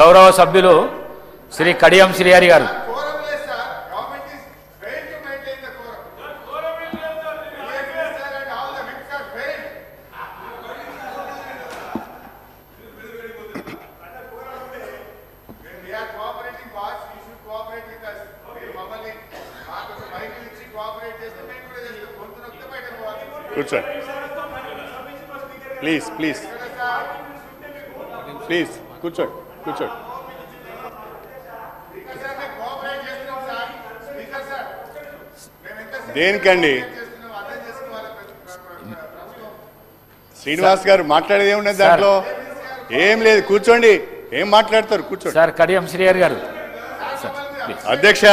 గౌరవ సభ్యులు శ్రీ కడియం శ్రీహరి గారు. కూర్చోండి ప్లీజ్ ప్లీజ్ ప్లీజ్ కూర్చోండి కూర్చోండి. దేనికండి శ్రీనివాస్ గారు మాట్లాడేది ఏమున్నది దాంట్లో? ఏం లేదు, కూర్చోండి. ఏం మాట్లాడతారు? కూర్చోండి సార్ కడియం శ్రీహరి గారు. అధ్యక్ష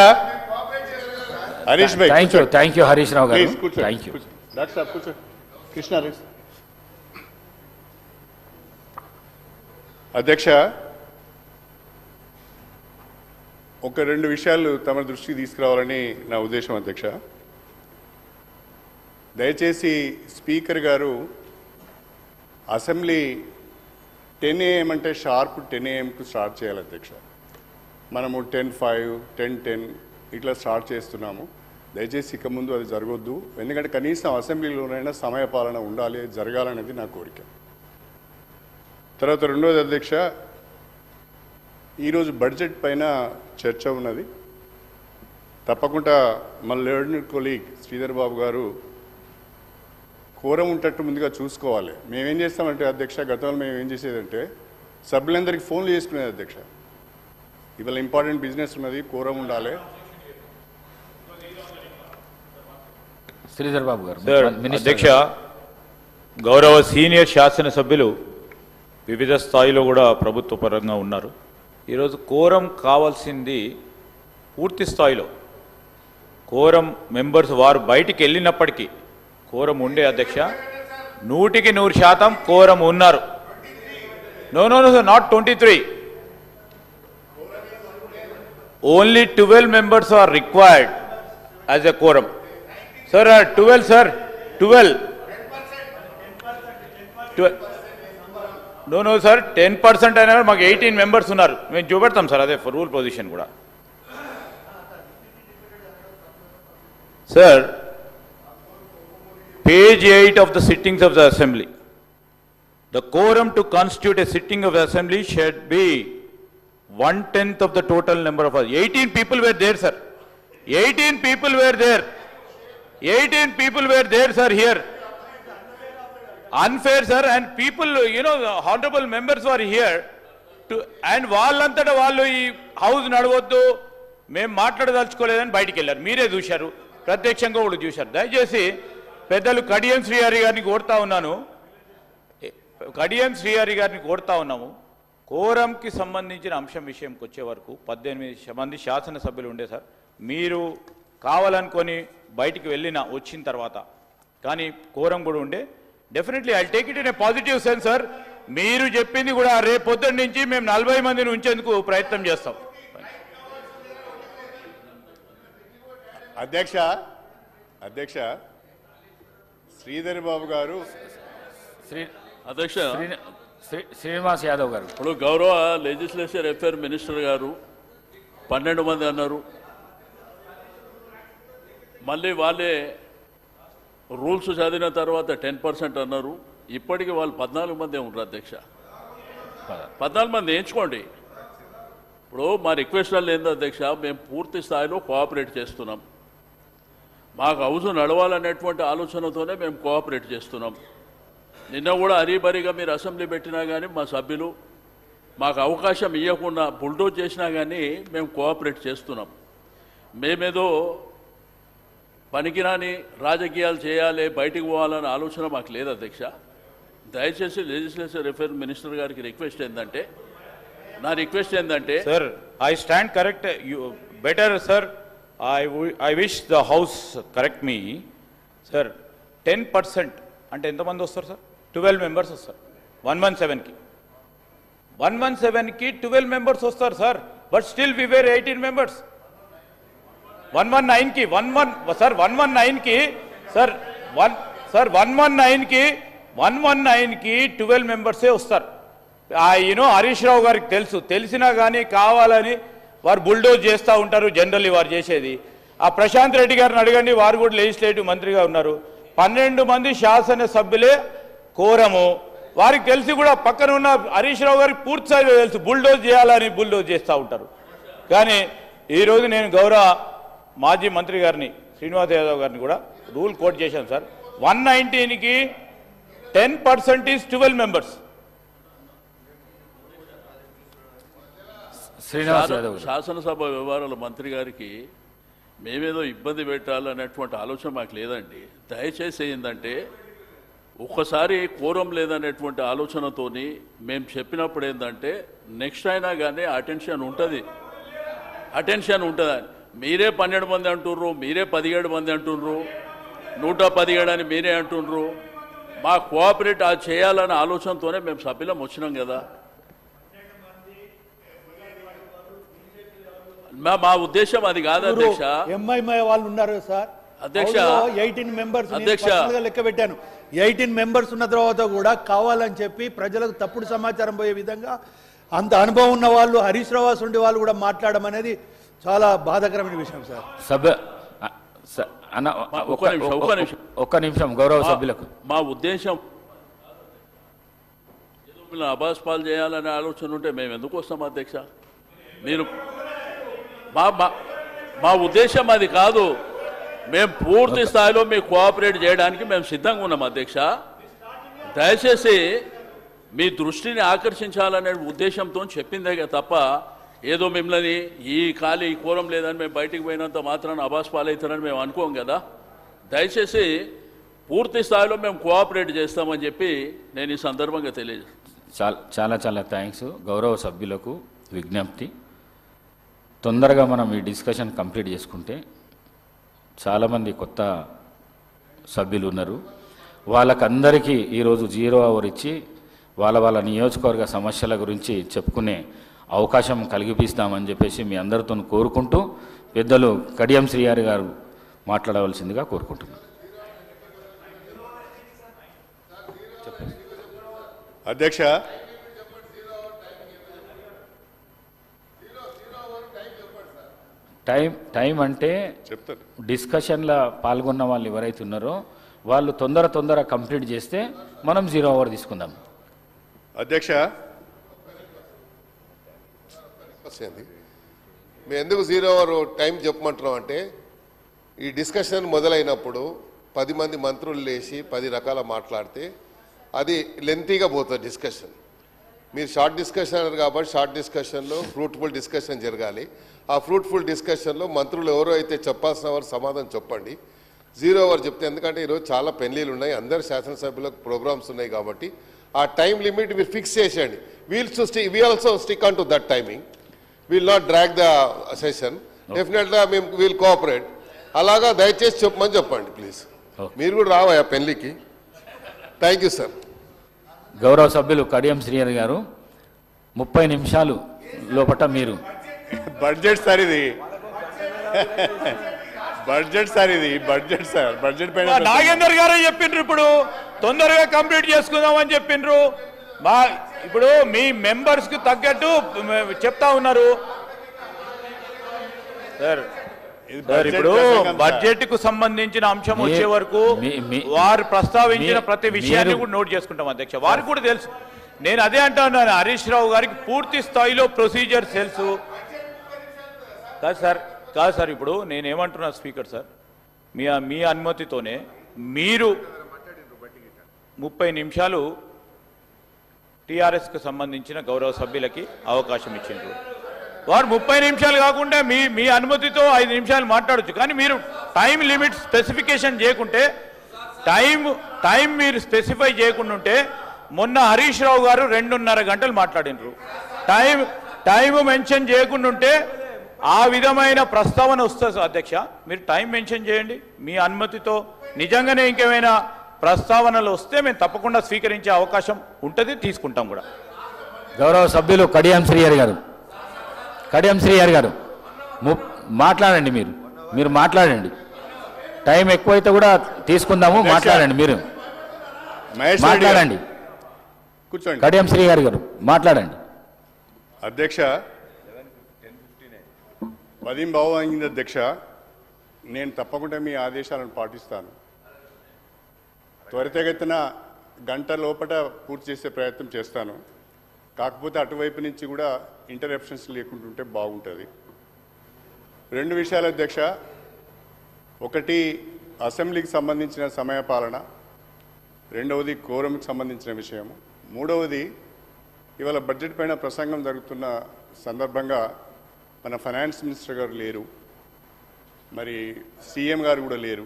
హరీష్ భాయ్. థ్యాంక్ యూ హరీష్ రావు గారు. థ్యాంక్ యూ డాక్టర్ సాబ్. కూర్చోండి. కృష్ణ అధ్యక్ష, ఒక రెండు విషయాలు తమ దృష్టికి తీసుకురావాలని నా ఉద్దేశం అధ్యక్ష. దయచేసి స్పీకర్ గారు అసెంబ్లీ 10 AM అంటే షార్ప్ 10 AMకు స్టార్ట్ చేయాలి అధ్యక్ష. మనము 10:05, 10:10 ఇట్లా స్టార్ట్ చేస్తున్నాము. దయచేసి ఇక ముందు అది జరగొద్దు. ఎందుకంటే కనీసం అసెంబ్లీలోనైనా సమయపాలన ఉండాలి, జరగాలనేది నా కోరిక. తర్వాత రెండోది అధ్యక్ష, ఈరోజు బడ్జెట్ పైన చర్చ ఉన్నది. తప్పకుండా మన లెర్నర్ కొలీగ్ శ్రీధర్ బాబు గారు కోరం ఉంటట్టు ముందుగా చూసుకోవాలి. మేమేం చేస్తామంటే అధ్యక్ష, గతంలో మేము ఏం చేసేదంటే సభ్యులందరికీ ఫోన్లు చేసుకునేది అధ్యక్ష. ఇవాళ ఇంపార్టెంట్ బిజినెస్ ఉన్నది, కోరం ఉండాలి. శ్రీధర్ బాబు గారు. అధ్యక్ష, గౌరవ సీనియర్ శాసనసభ్యులు వివిధ స్థాయిలో కూడా ప్రభుత్వ పరంగా ఉన్నారు. ఈరోజు కోరం కావాల్సింది పూర్తి స్థాయిలో కోరం మెంబర్స్ వారు బయటికి వెళ్ళినప్పటికీ కోరం ఉండే అధ్యక్ష. 100% కోరం ఉన్నారు. No not 23. Only 12 members are required as a quorum. Sir, 12, sir. 12. No, sir. 10% అయినా మాకు 18 members ఉన్నారు. మేము చూపెడతాం సార్, అదే రూల్ పొజిషన్ కూడా. Sir, page 8 of the sittings of the assembly. The quorum to constitute a sitting of the assembly should be 1/10 of the total number of us. 18 people were there, sir. 18 people were there. 18 people were there, sir, here. Unfair, sir, and people, the honorable members were here to, and వాళ్ళంతటా వాళ్ళు ఈ house నడవద్దు, మేము మాట్లాడదలుచుకోలేదని బయటికి వెళ్ళారు. మీరే చూశారు, ప్రత్యక్షంగా కూడా చూశారు. దయచేసి పెద్దలు కడియం శ్రీహరి గారిని కోరుతా ఉన్నాము. కోరంకి సంబంధించిన అంశం విషయంకి వచ్చే వరకు 18 మంది శాసనసభ్యులు ఉండే సార్. మీరు కావాలనుకొని బయటికి వచ్చిన తర్వాత కానీ కోరం కూడా ఉండే. Definitely I take it in a positive sense sir. మీరు చెప్పింది కూడా రేపు పొద్దున్న నుంచి మేము 40 మందిని ఉంచేందుకు ప్రయత్నం చేస్తాం. అధ్యక్ష శ్రీధర్ బాబు గారు. అధ్యక్ష శ్రీనివాస్ యాదవ్ గారు. ఇప్పుడు గౌరవ లెజిస్లేచర్ అఫేర్ మినిస్టర్ గారు 12 మంది అన్నారు. మళ్ళీ వాళ్ళే రూల్స్ చదివిన తర్వాత 10% అన్నారు. ఇప్పటికీ వాళ్ళు 14 మంది ఉంటారు అధ్యక్ష. 14 మంది ఎంచుకోండి. ఇప్పుడు మా రిక్వెస్ట్ వల్ల ఏందో అధ్యక్ష, మేము పూర్తి స్థాయిలో కోఆపరేట్ చేస్తున్నాం. మాకు హౌస్ నడవాలనేటువంటి ఆలోచనతోనే మేము కోఆపరేట్ చేస్తున్నాం. నిన్న కూడా హరీబరీగా మీరు అసెంబ్లీ పెట్టినా కానీ మా సభ్యులు మాకు అవకాశం ఇవ్వకుండా బుల్డోజ్ చేసినా కానీ మేము కోఆపరేట్ చేస్తున్నాం. మేమేదో పనికిరాని రాజకీయాలు చేయాలి, బయటికి పోవాలనే ఆలోచన మాకు లేదు అధ్యక్ష. దయచేసి లెజిస్లేచర్ అఫేర్ మినిస్టర్ గారికి రిక్వెస్ట్ ఏంటంటే, sir I stand correct. Better sir, I wish the house correct me sir. 10% అంటే ఎంతమంది వస్తారు సార్? 12 members వస్తారు 117కి. 117కి 12 members వస్తారు sir. But still we were 18 members. 119కి సార్ 119కి సార్ 119కి 12 members వస్తారు. హరీష్ రావు గారికి తెలిసినా కానీ కావాలని వారు బుల్డోజ్ చేస్తూ ఉంటారు. జనరల్లీ వారు చేసేది. ఆ ప్రశాంత్ రెడ్డి గారిని అడగండి, వారు కూడా లెజిస్లేటివ్ మంత్రిగా ఉన్నారు. 12 మంది శాసనసభ్యులే కోరము. వారికి తెలిసి కూడా పక్కన ఉన్న హరీష్ రావు గారికి పూర్తి స్థాయిలో తెలుసు బుల్డోజ్ చేయాలని బుల్డోజ్ చేస్తూ ఉంటారు. కానీ ఈరోజు నేను గౌరవ మాజీ మంత్రి గారిని శ్రీనివాస్ యాదవ్ గారిని కూడా రూల్ కోట్ చేశాను సార్. 119కి 10% ఈజ్ 12 మెంబర్స్. శ్రీనివాస్ యాదవ్ గారు. శాసనసభ వ్యవహారాల మంత్రి గారికి మేమేదో ఇబ్బంది పెట్టాలనేటువంటి ఆలోచన మాకు లేదండి. దయచేసి ఏంటంటే ఒక్కసారి కోరం లేదనేటువంటి ఆలోచనతోని మేము చెప్పినప్పుడు ఏంటంటే నెక్స్ట్ అయినా కానీ అటెన్షన్ ఉంటుంది. మీరే 12 మంది అంటుర్రు, మీరే 17 మంది అంటుర్రు, 117 అని మీరే అంటుర్రు. మా కోఆపరేట్ అది చేయాలనే ఆలోచనతోనే మేము సభ్యులం వచ్చినాం కదా. మా ఉద్దేశం అది కాదు అధ్యక్ష. ఎంఐఎంఐ వాళ్ళు ఉన్నారు సార్ అధ్యక్ష. 18 మెంబర్స్ అధ్యక్ష లెక్క పెట్టాను. 18 మెంబర్స్ ఉన్న తర్వాత కూడా కావాలని చెప్పి ప్రజలకు తప్పుడు సమాచారం పోయే విధంగా అంత అనుభవం ఉన్న వాళ్ళు హరీష్ రావు ఉండే వాళ్ళు కూడా మాట్లాడడం అనేది చాలా బాధాకరమైన విషయం సార్. ఒక్క నిమిషం గౌరవ సభ్యులకు. మా ఉద్దేశం అబాస్ పాలు చేయాలనే ఆలోచన ఉంటే మేము ఎందుకు వస్తాం అధ్యక్ష? మీరు మా ఉద్దేశం అది కాదు. మేము పూర్తి స్థాయిలో మీకు కోఆపరేట్ చేయడానికి మేము సిద్ధంగా ఉన్నాం అధ్యక్ష. దయచేసి మీ దృష్టిని ఆకర్షించాలనే ఉద్దేశంతో చెప్పిందే తప్ప ఏదో మిమ్మల్ని ఈ కోరం లేదని మేము బయటికి పోయినంత మాత్రాన అబాస్ పాలవుతారని మేము అనుకోం కదా. దయచేసి పూర్తి స్థాయిలో మేము కోఆపరేట్ చేస్తామని చెప్పి నేను ఈ సందర్భంగా తెలియజేస్తాను. చాలా థ్యాంక్స్. గౌరవ సభ్యులకు విజ్ఞప్తి, తొందరగా మనం ఈ డిస్కషన్ కంప్లీట్ చేసుకుంటే చాలామంది కొత్త సభ్యులు ఉన్నారు. వాళ్ళకందరికీ ఈరోజు 0 అవర్ ఇచ్చి వాళ్ళ నియోజకవర్గ సమస్యల గురించి చెప్పుకునే అవకాశం కలిగిపిస్తామని చెప్పేసి మీ అందరితో కోరుకుంటూ పెద్దలు కడియం శ్రీహరి గారు మాట్లాడవలసిందిగా కోరుకుంటున్నాను. అధ్యక్ష, టైం అంటే చెప్తారు. డిస్కషన్లో పాల్గొన్న వాళ్ళు ఎవరైతే ఉన్నారో వాళ్ళు తొందర కంప్లీట్ చేస్తే మనం 0 అవర్ తీసుకుందాం. అధ్యక్ష, మేము ఎందుకు 0 అవర్ టైం చెప్పమంటున్నాం అంటే ఈ డిస్కషన్ మొదలైనప్పుడు 10 మంది మంత్రులు లేచి 10 రకాల మాట్లాడితే అది లెంతీగా పోతుంది డిస్కషన్. మీరు షార్ట్ డిస్కషన్ అన్నారు కాబట్టి షార్ట్ డిస్కషన్లో ఫ్రూట్ఫుల్ డిస్కషన్ జరగాలి. ఆ ఫ్రూట్ఫుల్ డిస్కషన్లో మంత్రులు ఎవరో అయితే చెప్పాల్సిన వారు సమాధానం చెప్పండి. 0 అవర్ చెప్తే, ఎందుకంటే ఈరోజు చాలా పెళ్లిళ్ళు ఉన్నాయి, అందరు శాసనసభ్యులకు ప్రోగ్రామ్స్ ఉన్నాయి కాబట్టి ఆ టైం లిమిట్ మీరు ఫిక్స్ చేసేయండి. we also stick on to that timing. We'll not drag the session. Definitely we'll cooperate. అలాగా దయచేసి చెప్పమని చెప్పండి ప్లీజ్. మీరు కూడా రావా పెళ్లికి. Thank you sir. గౌరవ సభ్యులు కడియం శ్రీహరి గారు 30 నిమిషాలు లోపట మీరు బడ్జెట్ సార్ ఇది బడ్జెట్ సార్ బడ్జెట్ పైన నాగేందర్ గారే చెప్పిండ్రు ఇప్పుడు తొందరగా కంప్లీట్ చేసుకుందామని చెప్పిండ్రు. ఇప్పుడు మీ మెంబర్స్ కి తగ్గట్టు చెప్తా ఉన్నారు సార్. ఇప్పుడు బడ్జెట్ కు సంబంధించిన అంశం వచ్చే వరకు వారు ప్రస్తావించిన ప్రతి విషయాన్ని కూడా నోట్ చేసుకుంటాం అధ్యక్ష. వారికి కూడా తెలుసు. నేను అదే అంటున్నాను, హరీష్ రావు గారికి పూర్తి స్థాయిలో ప్రొసీజర్ తెలుసు. కాదు సార్, ఇప్పుడు నేనేమంటున్నా స్పీకర్ సార్, మీ అనుమతితోనే మీరు 30 నిమిషాలు టీఆర్ఎస్కి సంబంధించిన గౌరవ సభ్యులకి అవకాశం ఇచ్చిండ్రు. వారు 30 నిమిషాలు కాకుండా మీ అనుమతితో 5 నిమిషాలు మాట్లాడచ్చు. కానీ మీరు టైం లిమిట్ స్పెసిఫికేషన్ చేయకుంటే, టైం మీరు స్పెసిఫై చేయకుండా ఉంటే, మొన్న హరీష్ రావు గారు 2.5 గంటలు మాట్లాడినరు. టైం మెన్షన్ చేయకుండా ఉంటే ఆ విధమైన ప్రస్తావన వస్తుంది అధ్యక్ష. మీరు టైం మెన్షన్ చేయండి. మీ అనుమతితో నిజంగానే ఇంకేమైనా ప్రస్తావనలు వస్తే మేము తప్పకుండా స్వీకరించే అవకాశం ఉంటుంది, తీసుకుంటాం కూడా. గౌరవ సభ్యులు కడియం శ్రీహరి గారు మాట్లాడండి. మీరు మాట్లాడండి. టైం ఎక్కువైతే కూడా తీసుకుందాము. మాట్లాడండి. మీరు మాట్లాడండి. కూర్చోండి. కడియం శ్రీ గారు మాట్లాడండి. అధ్యక్ష 10 బావు అయింది అధ్యక్ష. నేను తప్పకుండా మీ ఆదేశాలను పాటిస్తాను. త్వరితగతిన గంట లోపల పూర్తి చేసే ప్రయత్నం చేస్తాను. కాకపోతే అటువైపు నుంచి కూడా ఇంటరప్షన్స్ లేకుంటుంటే బాగుంటుంది. 2 విషయాలు అధ్యక్ష. ఒకటి అసెంబ్లీకి సంబంధించిన సమయపాలన, రెండవది కోరంకి సంబంధించిన విషయము, మూడవది ఇవాళ బడ్జెట్ పైన ప్రసంగం జరుగుతున్న సందర్భంగా మన ఫైనాన్స్ మినిస్టర్ గారు లేరు, మరి సీఎం గారు కూడా లేరు.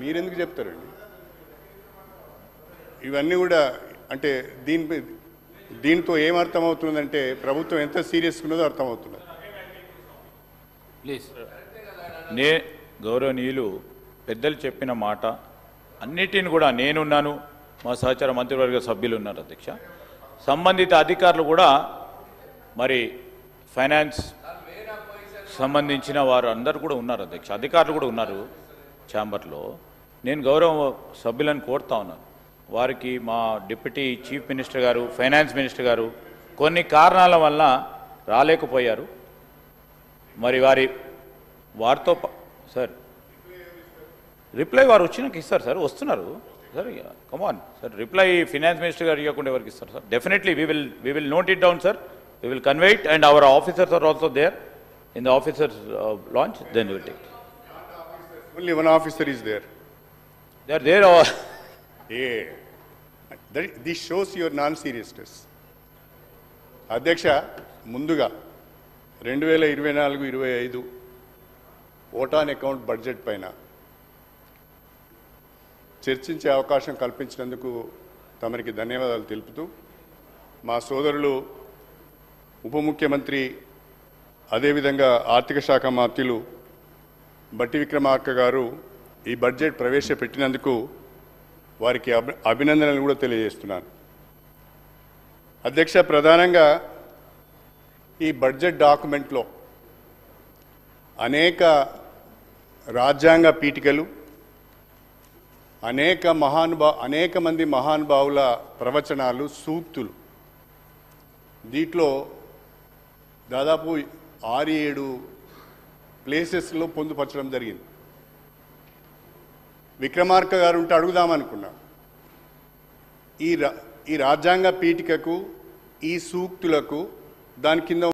మీరెందుకు చెప్తారండి ఇవన్నీ కూడా? అంటే దీంతో ఏమర్థమవుతుందంటే ప్రభుత్వం ఎంత సీరియస్గా ఉన్నదో అర్థమవుతున్నది. ప్లీజ్. గౌరవనీయులు పెద్దలు చెప్పిన మాట అన్నిటిని కూడా నేనున్నాను, మా సహచార మంత్రివర్గ సభ్యులు ఉన్నారు అధ్యక్ష, సంబంధిత అధికారులు కూడా, మరి ఫైనాన్స్ సంబంధించిన వారు అందరూ కూడా ఉన్నారు అధ్యక్ష, అధికారులు కూడా ఉన్నారు ఛాంబర్లో. నేను గౌరవ సభ్యులను కోరుతా ఉన్నాను, వారికి మా డిప్యూటీ చీఫ్ మినిస్టర్ గారు, ఫైనాన్స్ మినిస్టర్ గారు కొన్ని కారణాల వల్ల రాలేకపోయారు. మరి వారితో సార్ రిప్లై వారు వచ్చినాక ఇస్తారు సార్, వస్తున్నారు sir, come on sir. Reply finance minister గారు ఇవ్వకుండా ఎవరికి ఇస్తారు sir? Definitely we will note it down, sir. We will convey it, and our officers are also there in the officers launch. Then we will take. Only one officer is there. They are there. This shows your non-seriousness. అధ్యక్ష, ముందుగా 2024-25 vote on account budget పైన చర్చించే అవకాశం కల్పించినందుకు తమరికి ధన్యవాదాలు తెలుపుతూ, మా సోదరులు ఉప ముఖ్యమంత్రి అదేవిధంగా ఆర్థిక శాఖ మంత్రులు బట్టి విక్రమార్క గారు ఈ బడ్జెట్ ప్రవేశపెట్టినందుకు వారికి అభినందనలు కూడా తెలియజేస్తున్నాను. అధ్యక్ష, ప్రధానంగా ఈ బడ్జెట్ డాక్యుమెంట్లో అనేక రాజ్యాంగ పీఠికలు, అనేక మంది మహానుభావుల ప్రవచనాలు, సూక్తులు, దీంట్లో దాదాపు 6-7 ప్లేసెస్లో పొందుపరచడం జరిగింది. విక్రమార్క గారు ఉంటే అడుగుదామనుకున్నా, ఈ రాజ్యాంగ పీఠికకు, ఈ సూక్తులకు దాని కింద